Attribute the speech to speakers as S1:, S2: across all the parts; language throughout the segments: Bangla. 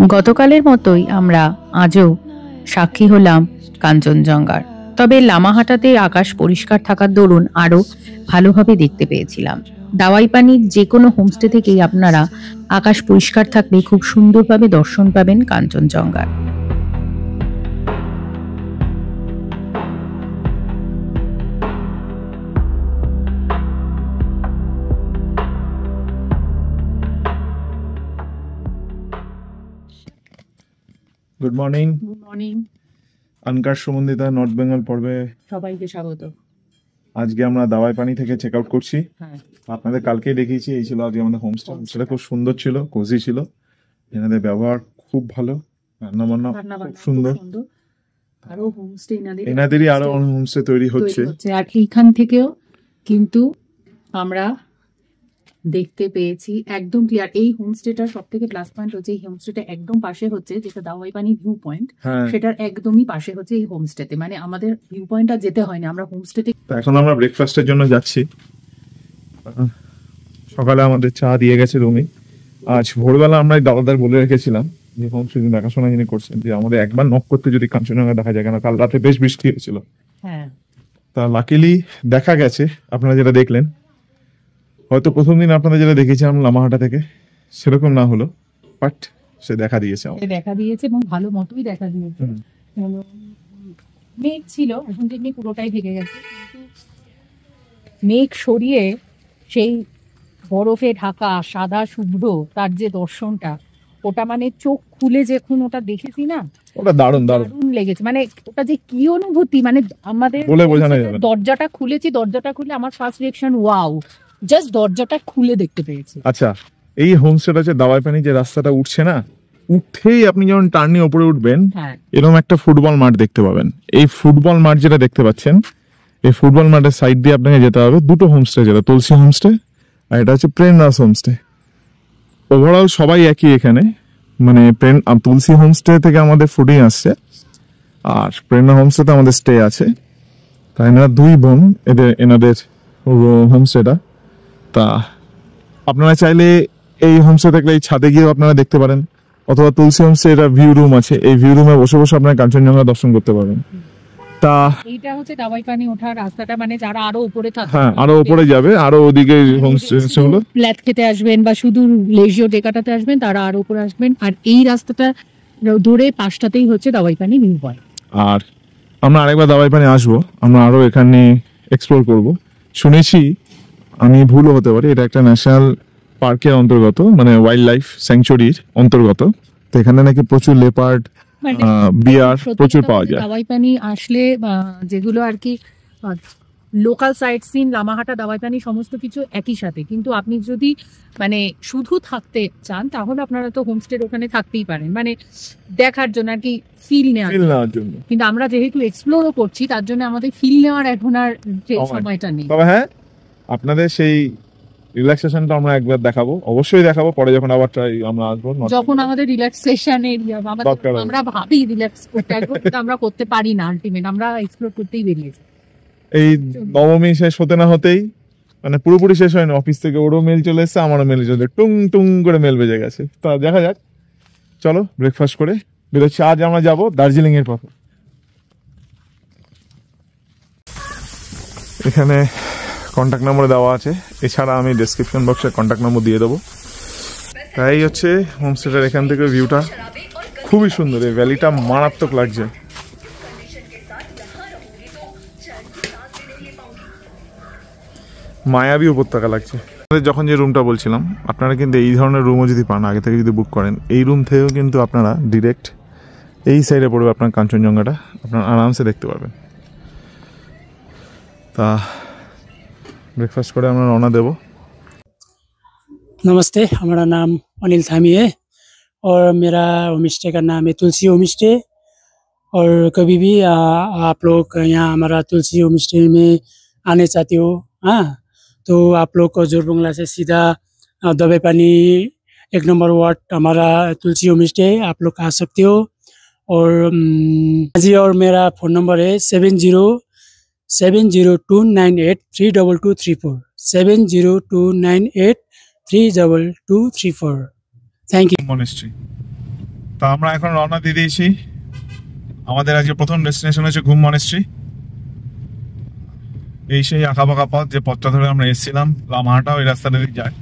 S1: গতকালের মতোই আমরা আজও সাক্ষী হলাম কাঞ্চনজঙ্ঘার। তবে লামাহাটাতে আকাশ পরিষ্কার থাকার দরুন আরো ভালোভাবে দেখতে পেয়েছিলাম। দাওয়াইপানির যে কোনো হোমস্টে থেকেই আপনারা আকাশ পরিষ্কার থাকলে খুব সুন্দরভাবে দর্শন পাবেন কাঞ্চনজঙ্ঘার।
S2: Good morning.
S1: Good morning.
S2: Anchor Sumandita North Bengal পর্বে
S1: সবাইকে স্বাগত।
S2: আজকে আমরা দাওয়াইপানি থেকে চেক আউট করছি।
S1: হ্যাঁ,
S2: আপনাদের কালকেই দেখিয়েছি, এই ছিল আজকে আমাদের হোমস্টে। সেটা খুব সুন্দর ছিল, কোজি ছিল, এনাদের ব্যবহার খুব ভালো, রান্না বান্না খুব সুন্দর।
S1: আরো হোমস্টে
S2: এনাদেরই আরো হোমস্টে তৈরি হচ্ছে।
S1: আর এইখান থেকেও কিন্তু আমরা দেখতে পেয়েছি একদম ক্লিয়ার। এই হোমস্টেটার সব থেকে প্লাস পয়েন্ট হচ্ছে এই হোমস্টেটা একদম পাশে হচ্ছে, যেটা দাওয়াইপানি ভিউ পয়েন্ট, সেটার একদমই পাশে হচ্ছে এই হোমস্টেতে। মানে আমাদের ভিউ পয়েন্টটা যেতে হয়নি, আমরা হোমস্টেতে।
S2: এখন আমরা ব্রেকফাস্টের জন্য যাচ্ছি। সকালে আমাদের চা দিয়ে গেছে রুমে। আজ ভোরবেলা আমরা দাদাদার বলে রেখেছিলাম যে হোমস্টে দেখাশোনা যিনি করছেন, যে আমাদের একবার নক করতে যদি কাঞ্চনজঙ্ঘা দেখা যায়, কেন কাল রাতে বেশ বৃষ্টি হয়েছিল।
S1: হ্যাঁ,
S2: তা লাকিলি দেখা গেছে। আপনারা যেটা দেখলেন, হয়তো প্রথম দিন আপনাদের যেটা দেখেছিলাম লামাহাটা থেকে সেরকম না হলো, বাট সে দেখা দিয়েছে
S1: এবং ভালো মতোই দেখা দিয়েছে। মেঘ ছিল, এখন তেমনি পুরোটাই ঢেকে গেছে, কিন্তু মেঘ সরিয়ে সেই বরফে ঢাকা সাদা শুভ্র তার যে দর্শনটা, ওটা মানে চোখ খুলে যখন ওটা দেখেছি না,
S2: ওটা দারুণ
S1: লেগেছে। মানে ওটা যে কি অনুভূতি, মানে আমাদের দরজাটা খুলেছি, দরজাটা খুলে আমার ফার্স্ট রিঅ্যাকশন ওয়াও, জাস্ট দরজাটা খুলে দেখতে পেয়েছি।
S2: আচ্ছা, এই হোমস্টেটা হচ্ছে দাওয়াইপানি যে রাস্তাটা উঠছে না, উঠেই আপনি যখন টার্নি উপরে উঠবেন, এরকম একটা ফুটবল মাঠ দেখতে পাবেন। এই ফুটবল মাঠ যেটা দেখতে পাচ্ছেন, এই ফুটবল মাঠের সাইড দিয়ে আপনাকে যেতে হবে। দুটো হোমস্টে, যেটা তুলসী হোমস্টে আর এটা হচ্ছে প্রেরণাস হোমস্টে। ওভারঅল সবাই একই এখানে, মানে তুলসী হোমস্টে থেকে আমাদের ফুডিং আসছে, আর প্রেরণা হোমস্টেতে আমাদের স্টে আছে। তাই এনারা দুই বোন, এনাদের হোমস্টেটা। তা আপনারা চাইলে এই হোমস্টে থাকলে এই ছাদে গিয়েও আপনারা দেখতে পারেন, অথবা তুলসী হোমস্টে এটা ভিউ রুম আছে, এই ভিউ রুমে বসে বসে আপনারা কাঞ্চনজঙ্ঘা দর্শন করতে পারবেন। তা
S1: এইটা হচ্ছে দাওয়াইপানি ওঠার রাস্তাটা, মানে যারা আরো উপরে থাকে,
S2: হ্যাঁ আরো উপরে যাবে, আরো ওদিকে হোমস্টে গুলো
S1: ফ্ল্যাট খেতে আসবেন বা শুধু লেজিও ডে কাটাতে আসবেন, তারা আরো উপরে আসবেন। আর এই রাস্তাটা দূরে পাশটাতেই হচ্ছে দাওয়াইপানি ভিউ পয়েন্ট।
S2: আর আমরা আরেকবার দাওয়াইপানি আসবো, আমরা আরো এখানে এক্সপ্লোর করব। শুনেছি, আমি ভুলও হতে পারি, এটা একটা ন্যাশনাল পার্কের অন্তর্গত, মানে ওয়াইল্ড লাইফ স্যাংচুয়ারির অন্তর্গত। তো এখানে নাকি প্রচুর লেপার্ড, বিয়ার প্রচুর পাওয়া যায়।
S1: দাওয়াইপানি আসলে যেগুলো আর কি local sight seen, Lamahatta, Dawaipani সমস্ত কিছু একই সাথে। কিন্তু আপনি যদি মানে শুধু থাকতে চান, তাহলে আপনারা তো হোমস্টের ওখানে থাকতেই পারেন, মানে দেখার জন্য আর কি, ফিল নেওয়ার জন্য। কিন্তু আমরা যেহেতু এক্সপ্লোরও করছি, তার জন্য আমাদের ফিল নেওয়ার এখন আর সময়টা নেই।
S2: তবে হ্যাঁ, আপনাদের সেই রিল্যাক্সেশনটা আমরা একবার দেখাবো, অবশ্যই দেখাবো পরে, যখন আবার আমরা আসবো,
S1: যখন আমাদের রিল্যাক্সেশনের আমরা ভাবি রিল্যাক্স করতে আসবো, কিন্তু আমরা করতে পারি না। আলটিমেট আমরা এক্সপ্লোর করতেই বেরিয়েছি।
S2: এই নবমী শেষ হতে না হতেই, মানে পুরোপুরি শেষ হয়নি, অফিস থেকে ওরও মেল চলে এসছে, আমারও মেল চলে, টুং টুং করে মেল বেজে গেছে। তা দেখা যাক, চলো ব্রেকফাস্ট করে বেরোচ্ছি। আজ আমরা যাবো দার্জিলিং এর পথে। এখানে কন্ট্যাক্ট নম্বর দেওয়া আছে, এছাড়া আমি ডেসক্রিপশন বক্সে কন্ট্যাক্ট নম্বর দিয়ে দেবো। তাই হচ্ছে হোমস্টেটার এখান থেকে ভিউটা খুবই সুন্দর, এই ভ্যালিটা মারাত্মক লাগছে। মায়াবী উপত্যকা লাগছে। যখন যে রুমটা বলছিলাম, আপনারা কিন্তু এই ধরনের রুমও যদি পান, আগে থেকে যদি বুক করেন, এই রুম থেকেও কিন্তু আপনারা ডিরেক্ট এই সাইডে পড়বে আপনার কাঞ্চনজঙ্ঘাটা, আপনারা আরামসে দেখতে পারবেন। তা ब्रेकफास्ट करे আমরা রওনা দেব।
S3: नमस्ते, हमारा नाम अनिल थामी है और मेरा होम स्टे का नाम है तुलसी होम स्टे। और कभी भी आप लोग यहाँ हमारा तुलसी होम स्टे में आने चाहते हो, हाँ, तो आप लोग को जोरबंगला से सीधा दावाईपानी 1 नंबर वार्ड हमारा तुलसी होम स्टे, आप लोग आ सकते हो। और जी, और मेरा फ़ोन नंबर है 7029832234 7029832234। Thank you.
S2: मॉनेस्ट्री তো আমরা এখন রওনা দিয়ে দিয়েছি। আমাদের আজকে প্রথম ডেস্টিনেশন হচ্ছে ঘুম মনেস্ট্রি। এই সেই আঁকাবাঁকা পথ, যে পথটা ধরে আমরা এসেছিলাম লামাহাটা, ওই রাস্তাটা দিয়ে যায়।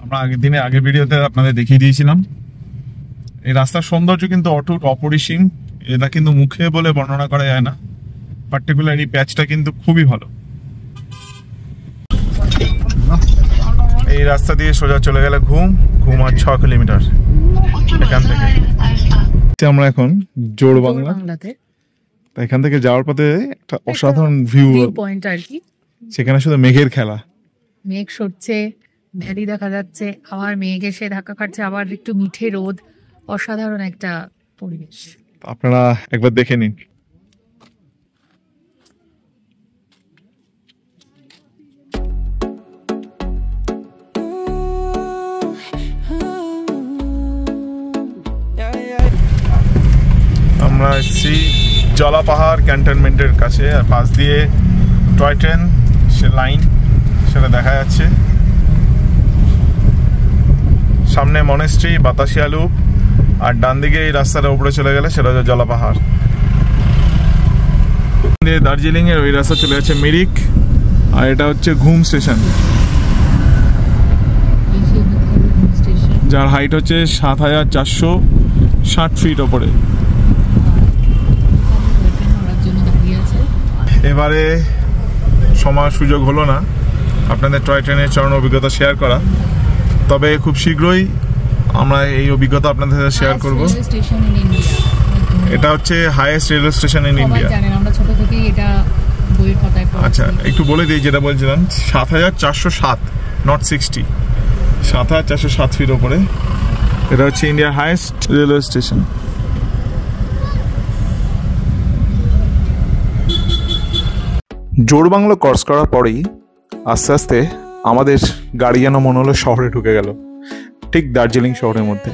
S2: আমরা আগের ভিডিওতে আপনাদের দেখিয়ে দিয়েছিলাম। এই রাস্তার সৌন্দর্য কিন্তু অটুট, অপরিসীম। এটা কিন্তু মুখে বলে বর্ণনা করা যায় না। পার্টিকুলার এই প্যাচটা কিন্তু খুবই ভালো। এই রাস্তা দিয়ে সোজা চলে গেলে ঘুম আর 6 কিলোমিটার এখান থেকে। আমরা এখন জোড়বাংলাতে, এখান থেকে যাওয়ার পথে একটা অসাধারণ ভিউ
S1: পয়েন্ট আর কি।
S2: সেখানে শুধু মেঘের খেলা,
S1: মেঘ সরছে, ভ্যালি দেখা যাচ্ছে, আবার মেঘ এসে ধাক্কা খাচ্ছে, আবার একটু মিঠে রোদ, অসাধারণ একটা পরিবেশ।
S2: আপনারা একবার দেখে নিন। আমরা এসেছি জলাপাহাড় ক্যান্টনমেন্টের কাছে, আর পাশ দিয়ে টয় ট্রেন সে লাইন সেটা দেখা যাচ্ছে। সামনে মনেস্ট্রি, বাতাসিয়া লুপ, আর ডান দিকে এই রাস্তাটা উপরে চলে গেলে সেটা হচ্ছে জলাপাহাড়। দার্জিলিং এর ওই রাস্তা চলে যাচ্ছে মিরিক, আর এটা হচ্ছে ঘুম স্টেশন, যার হাইট হচ্ছে 7460 ফিট ওপরে। এবারে সময় সুযোগ হলো না আপনাদের টয় ট্রেনের চরণ অভিজ্ঞতা শেয়ার করা, তবে খুব শীঘ্রই আমরা এই অভিজ্ঞতা আপনাদের সাথে শেয়ার করব। এটা হচ্ছে highest railway station in India. আচ্ছা, একটু বলে দিই যেটা বলছিলাম, 7407, নট 60, 7407 ফিট ওপরে। এটা হচ্ছে ইন্ডিয়ার highest railway station. Jorbangla cross করার পরেই আস্তে আস্তে আমাদের গাড়ি যেন মনে হলো শহরে ঢুকে গেল, ঠিক দার্জিলিং শহরের মধ্যে।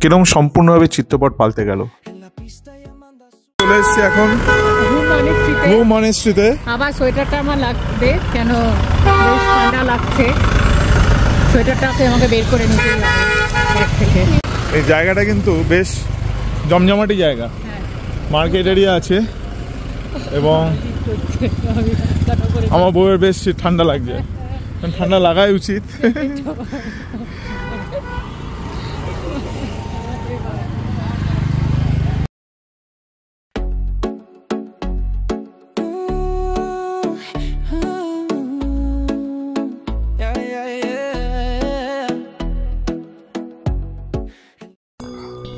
S2: কিরকম সম্পূর্ণভাবে চিত্রপট পাল্টে গেল। চলে এসেছি এখন ঘুম মনেস্ট্রিতে।
S1: আবার সোয়েটারটা আমার লাগবে, কেন বেশ ঠান্ডা লাগছে। সোয়েটারটাকে আমাকে বের করে নিতে হবে ব্যাগ থেকে।
S2: এই জায়গাটা কিন্তু বেশ জমজমাটি জায়গা, মার্কেট এরিয়া আছে, এবং আমার বউয়ের বেশ ঠান্ডা লাগছে, ঠান্ডা লাগাই উচিত।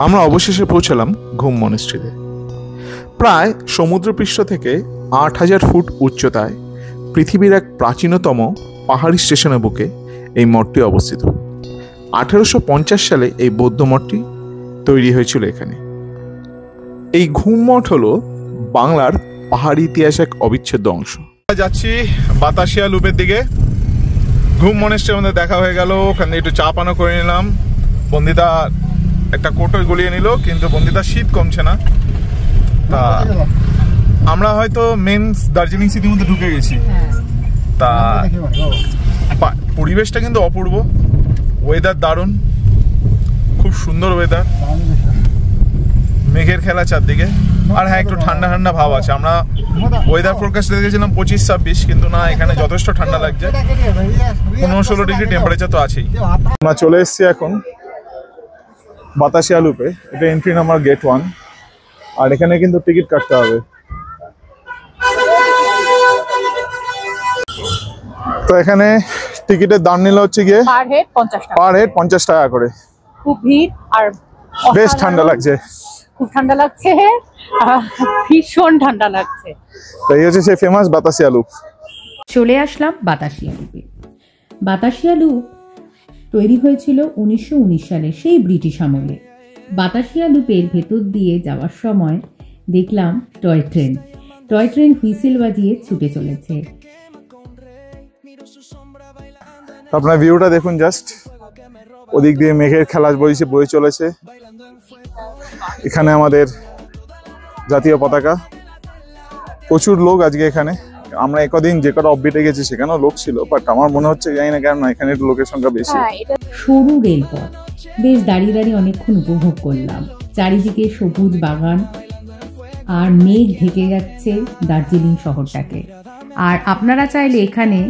S2: আমরা অবশেষে পৌঁছালাম ঘুম মনেস্ট্রিতে। প্রায় সমুদ্রপৃষ্ঠ থেকে 8000 ফুট উচ্চতায় পৃথিবীর এক প্রাচীনতম পাহাড়ি স্টেশনের বুকে এই মঠটি অবস্থিত। 1850 সালে এই বৌদ্ধ মঠটি তৈরি হয়েছিল এখানে। এই ঘুম মঠ হলো বাংলার পাহাড়ি ইতিহাস এক অবিচ্ছেদ্য অংশ। যাচ্ছি বাতাসিয়া লুপের দিকে। ঘুম মনেস্ট্রি আমাদের দেখা হয়ে গেল, ওখানে একটু চা পানও করে নিলাম। বন্দিতা একটা কোটো গলিয়ে নিল, কিন্তু বন্দিতা শীত কমছে না। তা আমরা হয়তো মেন দার্জিলিং সিটির মধ্যে ঢুকে গেছি। তা পরিবেশটা কিন্তু অপূর্ব, ওয়েদার দারুণ, খুব সুন্দর ওয়েদার, মেঘের খেলা চারদিকে। আর হ্যাঁ, একটু ঠান্ডা ঠান্ডা ভাব আছে। আমরা ওয়েদার ফোরকাস্টে দেখেছিলাম 25-26, কিন্তু না, এখানে যথেষ্ট ঠান্ডা লাগছে। 15-16 ডিগ্রি টেম্পারেচার তো আছেই। আমরা চলে এসেছি এখন বাতাসিয়া লুপে। এটা এন্ট্রি নাম্বার গেট 1, আর এখানে কিন্তু টিকিট কাটতে হবে। তো এখানে টিকিটের দাম নিলে হচ্ছে গিয়ে পার হেড 50 টাকা করে।
S1: খুব ভিড় আর
S2: বেশ ঠান্ডা লাগছে,
S1: খুব ঠান্ডা লাগছে, ভীষণ ঠান্ডা লাগছে।
S2: তো এই হচ্ছে সেই ফেমাস বাতাসিয়া লুপ।
S4: চলে আসলাম বাতাসিয়া লুপে। বাতাসিয়া লুপ তৈরি হয়েছিল 1919 সালে, সেই ব্রিটিশ আমলে। বাতাসিয়া লুপের ভেতর দিয়ে যাওয়ার সময় দেখলাম toy train. Toy train whistle বাজিয়ে ছুটে চলেছে।
S2: আপনার ভিউটা দেখুন, জাস্ট ওদিক দিয়ে মেঘের খেলা বয়ে চলেছে। এখানে আমাদের জাতীয় পতাকা, প্রচুর লোক আজকে এখানে। আমরা একদিন যে কটা অফবিটে গেছি সেখানেও লোক ছিল, বাট আমার মনে হচ্ছে জানি না কেন এখানে একটু লোকের সংখ্যা বেশি।
S4: সরু রেলপথ, বেশ দাঁড়িয়ে দাঁড়িয়ে অনেকক্ষণ উপভোগ করলাম। চারিদিকে সবুজ বাগান আর মেঘ ঢেকে যাচ্ছে দার্জিলিং শহরটাকে। আর আপনারা চাইলে এখানে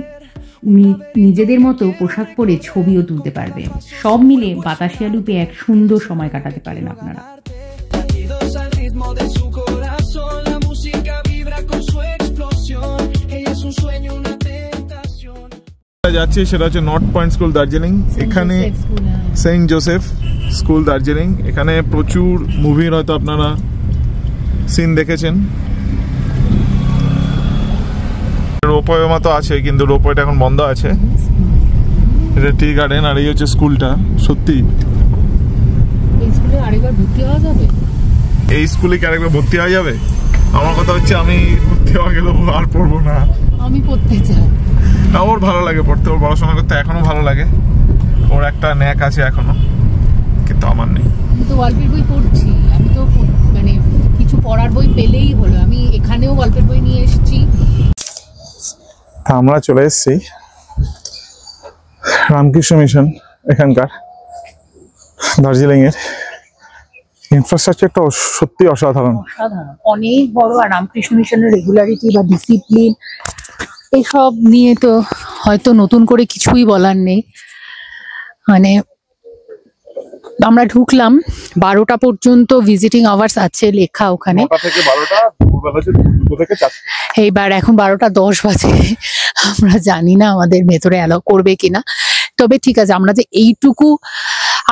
S4: নিজেদের মতো পোশাক পরে ছবিও তুলতে পারবেন। সব মিলে বাতাসিয়া লুপে এক সুন্দর সময় কাটাতে পারেন আপনারা।
S2: যাচ্ছি সেটা হচ্ছে নর্থ পয়েন্ট স্কুল দার্জিলিং। এখানে সেন্ট জোসেফ স্কুল দার্জিলিং, এখানে প্রচুর মুভির হয়তো আপনারা সিন দেখেছেন। রোপওয়ে মতো আছে কিন্তু রোপওয়েটা এখন বন্ধ আছে। এটা টি গার্ডেন আর এই হচ্ছে স্কুলটা। সত্যি
S1: এই স্কুলে আরেকবার ভর্তি হওয়া যাবে?
S2: এই স্কুলে কি আরেকবার ভর্তি হওয়া যাবে? আমার কথা হচ্ছে আমি ভর্তি হওয়া গেলেও আর পড়বো না।
S1: আমি পড়তে চাই
S2: না, ওর ভালো লাগে পড়তে, ওর পড়াশোনা করতে এখনো ভালো লাগে, ওর একটা ন্যাক আছে এখনো, কিন্তু আমার নেই।
S1: আমি তো গল্পের বই পড়ছি, আমি তো মানে কিছু পড়ার বই পেলেই হলো। আমি এখানেও গল্পের বই নিয়ে এসেছি।
S2: আমরা চলে এসেছি রামকৃষ্ণ মিশন। এখানকার দার্জিলিং এর ইনফ্রাস্ট্রাকচারটা সত্যি অসাধারণ।
S1: অনেক বড়। আর রামকৃষ্ণ মিশনের রেগুলারিটি বা ডিসিপ্লিন এসব নিয়ে তো হয়তো নতুন করে কিছুই বলার নেই। মানে আমরা ঢুকলাম, 12টা পর্যন্ত ভিজিটিং আওয়ার্স আছে লেখা ওখানে। এইবার এখন 12:10 বাজে, আমরা জানি না আমাদের ভেতরে অ্যালাউ করবে কিনা। তবে ঠিক আছে, আমরা যে এইটুকু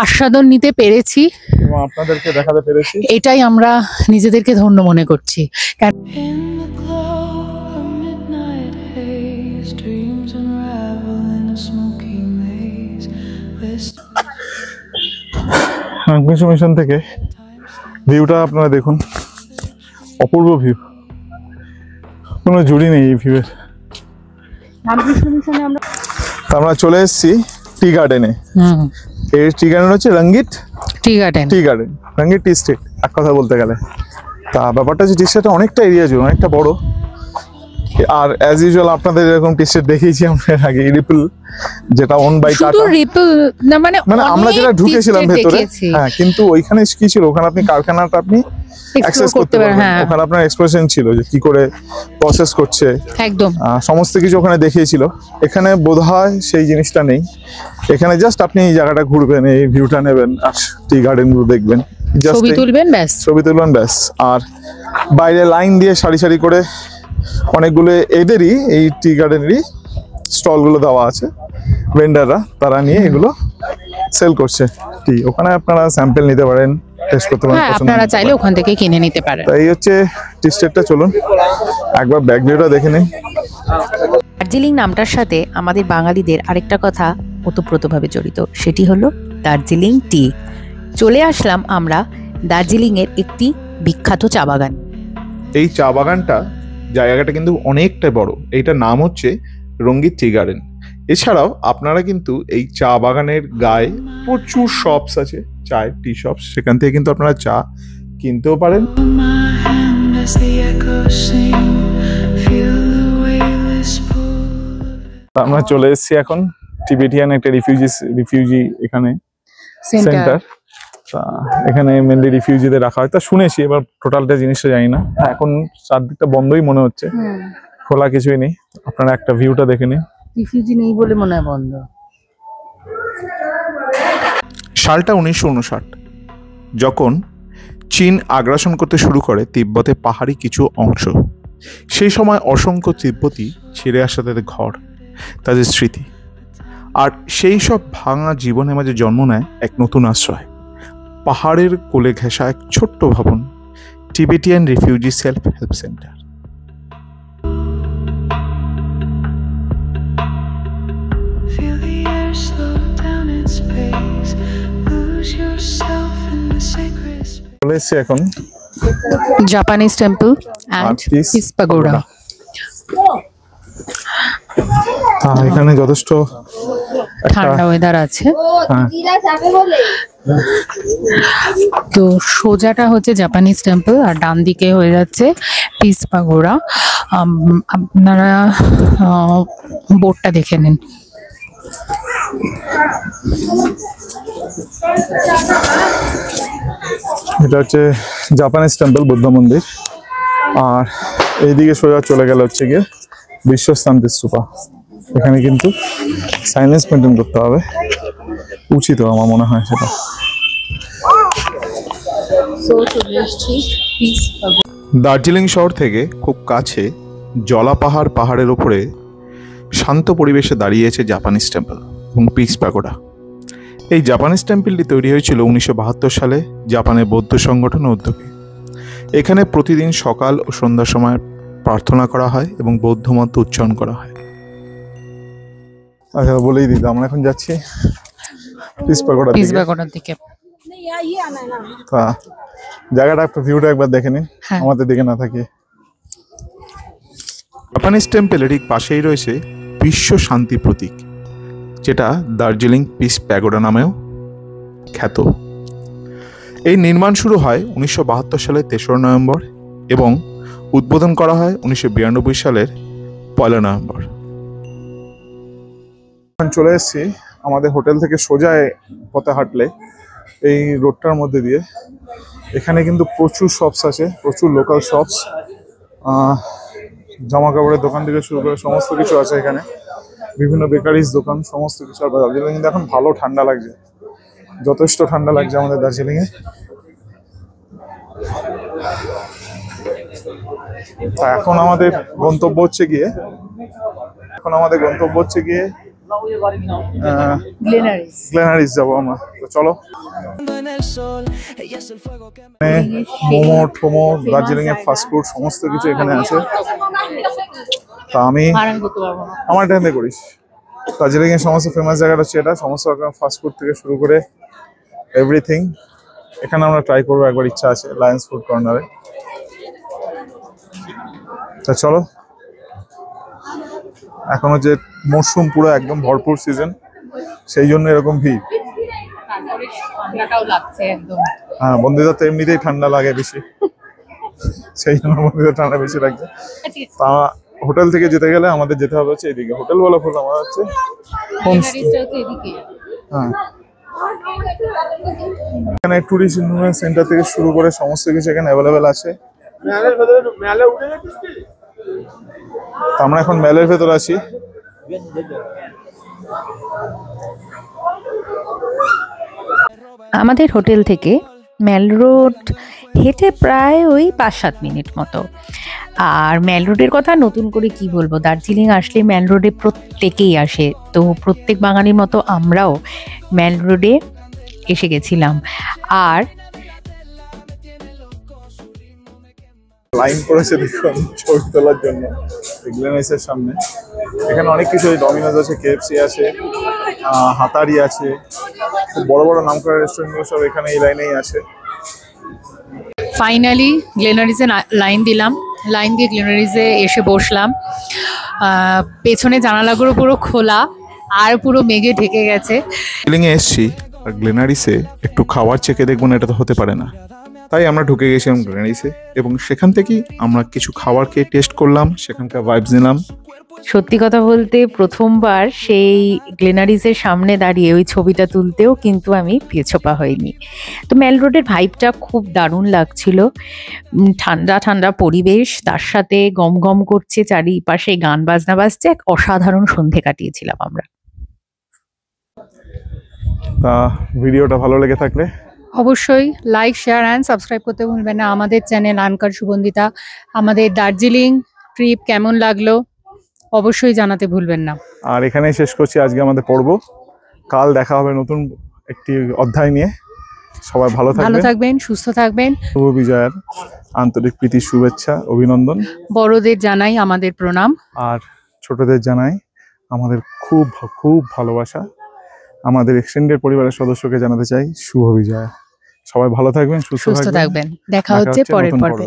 S1: আস্বাদন নিতে পেরেছি,
S2: আপনাদেরকে দেখাতে পেরেছি,
S1: এটাই আমরা নিজেদেরকে ধন্য মনে করছি।
S2: রামকৃষ্ণ মিশন থেকে ভিউটা আপনারা দেখুন, অপূর্ব ভিউ, কোনো জুড়ি নেই এই ভিউয়ের।
S1: রামকৃষ্ণ মিশনে
S2: আমরা চলে এসেছি টি গার্ডেনে। এই টি গার্ডেন হচ্ছে রঙ্গিত টি গার্ডেন, রঙ্গিত টি স্টেট এক কথা বলতে গেলে। তা ব্যাপারটা হচ্ছে টি স্টেটটা অনেকটা এরিয়া জুড়ে, অনেকটা বড়। আর অ্যাজ ইউজুয়াল আপনাদের এরকম টি স্টেট দেখিয়েছি আমরা আগে, রিপল যেটা ওন বাই টাটা।
S1: মানে
S2: আমরা যেটা ঢুকেছিলাম ভেতরে, হ্যাঁ, কিন্তু ওইখানে কি ছিল, ওখানে আপনি কারখানাটা আপনি অ্যাক্সেস করতে পারবেন। ওখানে আপনার এক্সপ্রেশন ছিল যে কি করে প্রসেস করছে, একদম সমস্ত কিছু ওখানে দেখিয়েছিল। এখানে বোধহয় সেই জিনিসটা নেই। এখানে জাস্ট আপনি এই জায়গাটা ঘুরবেন, এই ভিউটা নেবেন আর টি গার্ডেন গুলো দেখবেন,
S1: ছবি তুলবেন ব্যাস।
S2: আর বাইরে লাইন দিয়ে সারি সারি করে অনেকগুলো এদেরই এই টি গার্ডেনেরই স্টল গুলো দেওয়া আছে, ভেন্ডাররা তারা নিয়ে এগুলো সেল করছে টি। ওখানে আপনারা স্যাম্পল নিতে পারেন, টেস্ট করতে পারেন,
S1: আপনারা চাইলে ওখান থেকে কিনে নিতে পারেন।
S2: তাই হচ্ছে টি স্টেটটা। চলুন একবার ব্যাক ভিউটা দেখে নিন।
S4: দার্জিলিং নামটার সাথে আমাদের বাঙালিদের আরেকটা কথা ওতপ্রোতভাবে জড়িত, সেটি হলো দার্জিলিং টি। চলে আসলাম আমরা দার্জিলিং এর একটি বিখ্যাত চা বাগান।
S2: এই চা বাগানটা জায়গাটা কিন্তু অনেকটা বড়। এইটার নাম হচ্ছে রঙ্গিত টি গার্ডেন। এছাড়াও আপনারা কিন্তু এই চা বাগানের গায়ে প্রচুর শপস আছে, চায়ের টি শপস, সেখান থেকে কিন্তু আপনারা চা কিনতেও পারেন। আমরা চলে এসেছি এখন টিবেটিয়ান একটা রিফিউজি এখানে সেন্টার। এখানে মেনলি রিফিউজিদের রাখা হয়, তা শুনেছি, এবার টোটালটা জিনিসটা জানি না। এখন চারদিকটা বন্ধই মনে হচ্ছে, খোলা কিছুই নেই। আপনারা একটা ভিউটা দেখে নিন।
S1: রিফিউজি নেই বলে মনে হয় বন্ধ।
S2: সালটা 1959, যখন চীন আগ্রাসন করতে শুরু করে তিব্বতে পাহাড়ি কিছু অংশ। সেই সময় অসংখ্য তিব্বতী ছেড়ে আসে তাদের ঘর, তাদের স্মৃতি, আর সেই সব ভাঙা জীবনের মাঝে জন্ম নেয় এক নতুন আশ্রয়, পাহাড়ের কোলে ঘেঁষা এক ছোট্ট ভবন, Tibetan refugee self help centre. চলে এসেছি এখন
S1: Japanese temple and peace pagoda.
S2: এখানে যথেষ্ট
S1: ঠান্ডা ওয়েদার আছে। তো সোজাটা হচ্ছে জাপানিজ টেম্পল আর ডান দিকে হয়ে যাচ্ছে পিস পাগোডা। আপনারা বোর্ডটা দেখে নিন।
S2: এটা হচ্ছে জাপানিজ টেম্পল, বুদ্ধ মন্দির। আর এইদিকে সোজা চলে গেল হচ্ছে গিয়ে বিশ্ব শান্তি স্তূপা। এখানে কিন্তু সাইলেন্স মেনটেন করতে হবে, উচিত আমার মনে হয় সেটা। দার্জিলিং শহর থেকে খুব কাছে জলাপাহাড় পাহাড়ের ওপরে শান্ত পরিবেশে দাঁড়িয়েছে জাপানিজ টেম্পল এবং পিস প্যাগোডা। এই জাপানিজ টেম্পলটি তৈরি হয়েছিল 1972 সালে জাপানের বৌদ্ধ সংগঠনের উদ্যোগে। এখানে প্রতিদিন সকাল ও সন্ধ্যার সময় প্রার্থনা করা হয় এবং বৌদ্ধ মন্ত্র উচ্চারণ করা হয়। আচ্ছা, বলেই দিই, আমরা এখন যাচ্ছি পিস প্যাগোডার দিকে। জায়গাটা একটু ভিউটা একবার দেখে নিন, আমাদের দিকে না থাকে। জাপানিজ টেম্পলের ঠিক পাশেই রয়েছে বিশ্ব শান্তি প্রতীক, যেটা দার্জিলিং পিস প্যাগোডা নামেও খ্যাত। এই নির্মাণ শুরু হয় 1972 সালের 3রা নভেম্বর এবং উদ্বোধন করা হয় 1992 সালের 1 নভেম্বর। চলে এসেছি আমাদের হোটেল থেকে সোজা পথে হাঁটলে এই রোডটার মধ্যে দিয়ে। এখানে কিন্তু প্রচুর শপস আছে, প্রচুর লোকাল শপস, জামা কাপড়ের দোকান থেকে শুরু করে সমস্ত কিছু আছে এখানে, বিভিন্ন বেকারিজ দোকান, সমস্ত কিছু। আর দার্জিলিং কিন্তু এখন ভালো ঠান্ডা লাগছে, যথেষ্ট ঠান্ডা লাগছে আমাদের দার্জিলিংয়ে। এখন আমাদের গন্তব্য হচ্ছে গিয়ে গ্লেনারিস যাবো আমরা। তো চলো, মোমো টোমো, দার্জিলিং এর ফাস্টফুড সমস্ত কিছু এখানে আছে। তা আমি আমার টাইমে করিস, দার্জিলিং এর সমস্ত ফেমাস জায়গাটা হচ্ছে এটা। সমস্ত রকম ফাস্টফুড থেকে শুরু করে এভরিথিং এখানে আমরা ট্রাই করবো, একবার ইচ্ছা আছে লায়ন্স ফুড কর্নারে। তা চলো, এখন হচ্ছে মরশুম পুরো একদম ভরপুর সিজন, সেই জন্য এরকম ভিড়। হ্যাঁ, বন্ধুদের তো এমনিতেই ঠান্ডা লাগে বেশি, সেই জন্য বন্ধুদের ঠান্ডা বেশি লাগছে। তা হোটেল থেকে যেতে গেলে আমাদের যেতে হবে হচ্ছে এদিকে, হোটেল বলা ভুল, আমার হচ্ছে হ্যাঁ। এখানে টুরিস্ট ইনফরমেশন সেন্টার থেকে শুরু করে সমস্ত কিছু এখানে অ্যাভেলেবেল আছে। আমরা এখন মেলের ভেতর আছি।
S4: আমাদের হোটেল থেকে মেল রোড হেঁটে প্রায় ওই 5-7 মিনিট মতো। আর মেল রোডের কথা নতুন করে কি বলবো, দার্জিলিং আসলে মেল রোডে প্রত্যেকেই আসে, তো প্রত্যেক বাঙালির মতো আমরাও মেল রোডে এসে গেছিলাম। আর
S2: লাইন করেছে দেখুন ছবি তোলার জন্য গ্লেনারিসের সামনে। এখানে অনেক কিছু, ডমিনোজ আছে, KFC আছে, হাতারি আছে, খুব বড় বড় নাম করা রেস্টুরেন্টগুলো সব এখানে এই লাইনেই আছে।
S1: ফাইনালি গ্লেনারিসে লাইন দিলাম, লাইন দিয়ে গ্লেনারিসে এসে বসলাম। পেছনে জানালাগুলো পুরো খোলা আর পুরো মেঘে ঢেকে গেছে।
S2: দার্জিলিংয়ে এসছি আর গ্লেনারিসে একটু খাবার চেখে দেখবো না, এটা তো হতে পারে না। তাই আমরা ঢুকে গেছিলাম গ্লেনারিসে এবং সেখান থেকেই আমরা কিছু খাবার খেয়ে টেস্ট করলাম, সেখানকার ভাইবস নিলাম।
S4: সত্যি কথা বলতে প্রথমবার সেই গ্লেনারিসের সামনে দাঁড়িয়ে ওই ছবিটা তুলতেও কিন্তু আমি পিছপা হইনি। তো মেল রোডের ভাইবটা খুব দারুণ লাগছিল, ঠান্ডা ঠান্ডা পরিবেশ, তার সাথে গম গম করছে চারিপাশে, গান বাজনা বাজছে, এক অসাধারণ সন্ধে কাটিয়েছিলাম আমরা।
S2: তা ভিডিওটা ভালো লেগে থাকলে
S1: অবশ্যই লাইক, শেয়ার অ্যান্ড সাবস্ক্রাইব করতে ভুলবেন না আমাদের চ্যানেল আনকার সুগন্ধিতা। আমাদের দার্জিলিং ট্রিপ কেমন লাগলো অবশ্যই জানাতে ভুলবেন না।
S2: আর এখানেই শেষ করছি আজকে আমাদের পর্ব। কাল দেখা হবে নতুন একটি অধ্যায় নিয়ে। সবাই ভালো
S1: থাকবেন, সুস্থ থাকবেন।
S2: শুভ বিজয়ের আন্তরিক প্রীতি, শুভেচ্ছা, অভিনন্দন।
S1: বড়দের জানাই আমাদের প্রণাম,
S2: আর ছোটদের জানাই আমাদের খুব খুব ভালোবাসা। আমাদের এক্সটেন্ডেড পরিবারের সদস্যকে জানাতে চাই শুভ বিজয়। সবাই ভালো থাকবেন, সুস্থ থাকবেন।
S1: দেখা হচ্ছে পরের পর্বে।